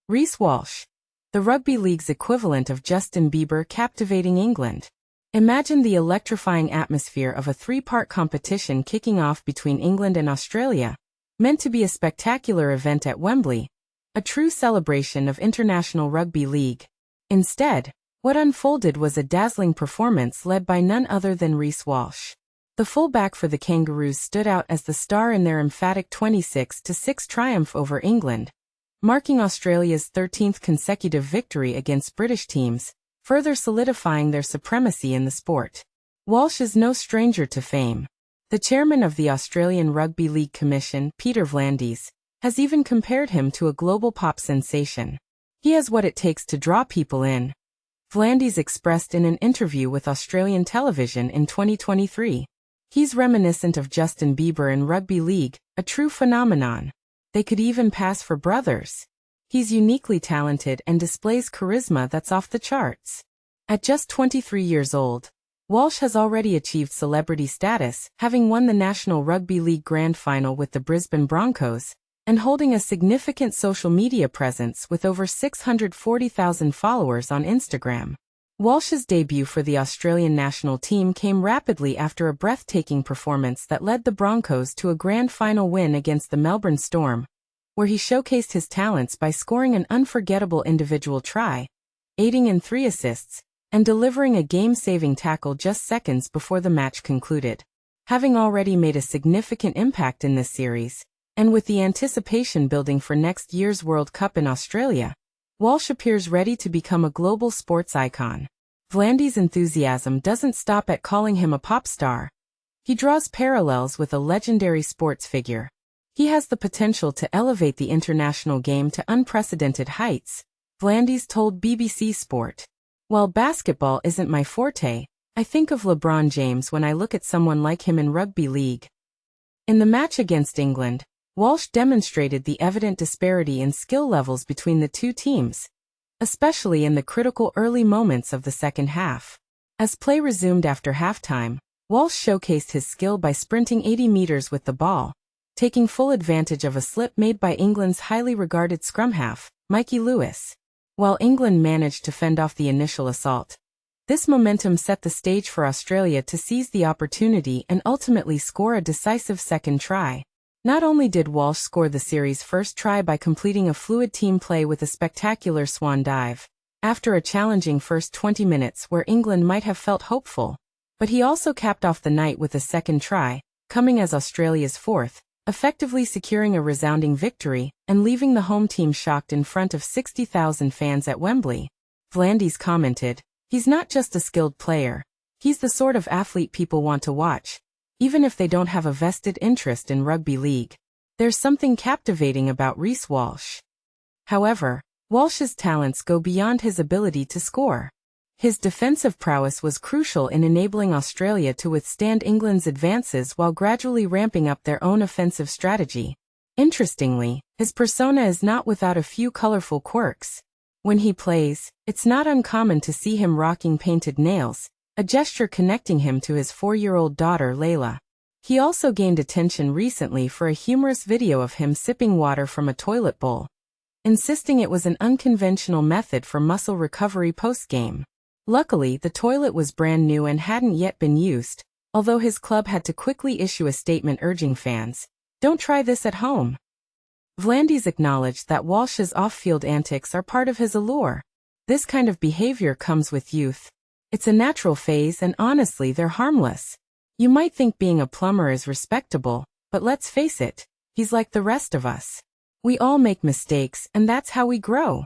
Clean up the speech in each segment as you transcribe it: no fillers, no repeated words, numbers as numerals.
Reece Walsh, the rugby league's equivalent of Justin Bieber, captivating England. Imagine the electrifying atmosphere of a three-part competition kicking off between England and Australia, meant to be a spectacular event at Wembley, a true celebration of international rugby league. Instead, what unfolded was a dazzling performance led by none other than Reece Walsh. The fullback for the Kangaroos stood out as the star in their emphatic 26-6 triumph over England, marking Australia's 13th consecutive victory against British teams, further solidifying their supremacy in the sport. Walsh is no stranger to fame. The chairman of the Australian Rugby League Commission, Peter V'landys, has even compared him to a global pop sensation. He has what it takes to draw people in. V'landys expressed in an interview with Australian television in 2023. He's reminiscent of Justin Bieber in rugby league, a true phenomenon. They could even pass for brothers. He's uniquely talented and displays charisma that's off the charts. At just 23 years old, Walsh has already achieved celebrity status, having won the National Rugby League Grand Final with the Brisbane Broncos, and holding a significant social media presence with over 640,000 followers on Instagram. Walsh's debut for the Australian national team came rapidly after a breathtaking performance that led the Broncos to a grand final win against the Melbourne Storm, where he showcased his talents by scoring an unforgettable individual try, aiding in 3 assists, and delivering a game-saving tackle just seconds before the match concluded. Having already made a significant impact in this series, and with the anticipation building for next year's World Cup in Australia, Walsh appears ready to become a global sports icon. V'landys' enthusiasm doesn't stop at calling him a pop star. He draws parallels with a legendary sports figure. He has the potential to elevate the international game to unprecedented heights, V'landys told BBC Sport. While basketball isn't my forte, I think of LeBron James when I look at someone like him in rugby league. In the match against England, Walsh demonstrated the evident disparity in skill levels between the two teams, especially in the critical early moments of the second half. As play resumed after halftime, Walsh showcased his skill by sprinting 80 meters with the ball, taking full advantage of a slip made by England's highly regarded scrum half, Mikey Lewis. While England managed to fend off the initial assault, this momentum set the stage for Australia to seize the opportunity and ultimately score a decisive second try. Not only did Walsh score the series' first try by completing a fluid team play with a spectacular swan dive, after a challenging first 20 minutes where England might have felt hopeful, but he also capped off the night with a second try, coming as Australia's 4th, effectively securing a resounding victory and leaving the home team shocked in front of 60,000 fans at Wembley. V'landys commented, "He's not just a skilled player. He's the sort of athlete people want to watch, even if they don't have a vested interest in rugby league." There's something captivating about Reece Walsh. However, Walsh's talents go beyond his ability to score. His defensive prowess was crucial in enabling Australia to withstand England's advances while gradually ramping up their own offensive strategy. Interestingly, his persona is not without a few colorful quirks. When he plays, it's not uncommon to see him rocking painted nails, a gesture connecting him to his 4-year-old daughter Layla. He also gained attention recently for a humorous video of him sipping water from a toilet bowl, insisting it was an unconventional method for muscle recovery post-game. Luckily, the toilet was brand new and hadn't yet been used, although his club had to quickly issue a statement urging fans, "Don't try this at home." V'landys acknowledged that Walsh's off-field antics are part of his allure. This kind of behavior comes with youth. It's a natural phase and honestly they're harmless. You might think being a plumber is respectable, but let's face it, he's like the rest of us. We all make mistakes and that's how we grow.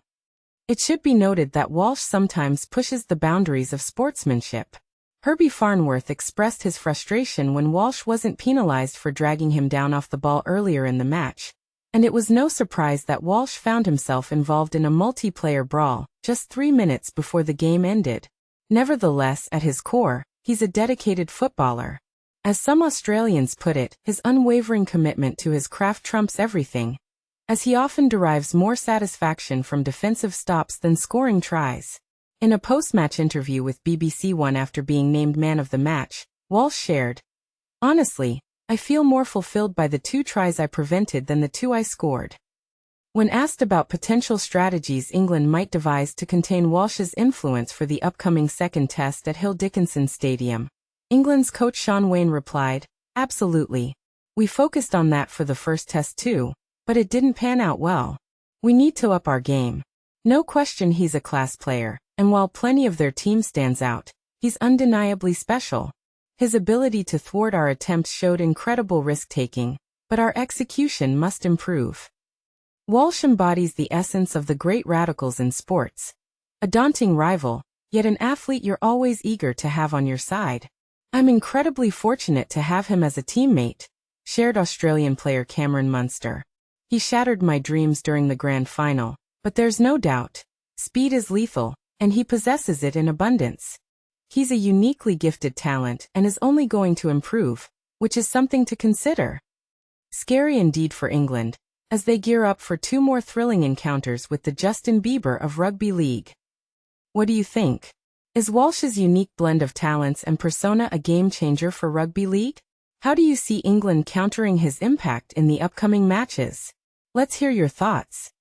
It should be noted that Walsh sometimes pushes the boundaries of sportsmanship. Herbie Farnworth expressed his frustration when Walsh wasn't penalized for dragging him down off the ball earlier in the match, and it was no surprise that Walsh found himself involved in a multiplayer brawl just 3 minutes before the game ended. Nevertheless, at his core, he's a dedicated footballer. As some Australians put it, his unwavering commitment to his craft trumps everything, as he often derives more satisfaction from defensive stops than scoring tries. In a post-match interview with BBC One after being named man of the match, Walsh shared, "Honestly, I feel more fulfilled by the 2 tries I prevented than the 2 I scored. When asked about potential strategies England might devise to contain Walsh's influence for the upcoming second test at Hill Dickinson Stadium, England's coach Shaun Wane replied, "Absolutely. We focused on that for the first test too, but it didn't pan out well. We need to up our game. No question he's a class player, and while plenty of their team stands out, he's undeniably special. His ability to thwart our attempts showed incredible risk-taking, but our execution must improve." Walsh embodies the essence of the great radicals in sports. A daunting rival, yet an athlete you're always eager to have on your side. "I'm incredibly fortunate to have him as a teammate," shared Australian player Cameron Munster. "He shattered my dreams during the grand final, but there's no doubt. Speed is lethal, and he possesses it in abundance. He's a uniquely gifted talent and is only going to improve, which is something to consider." Scary indeed for England, as they gear up for 2 more thrilling encounters with the Justin Bieber of Rugby League. What do you think? Is Walsh's unique blend of talents and persona a game-changer for Rugby League? How do you see England countering his impact in the upcoming matches? Let's hear your thoughts.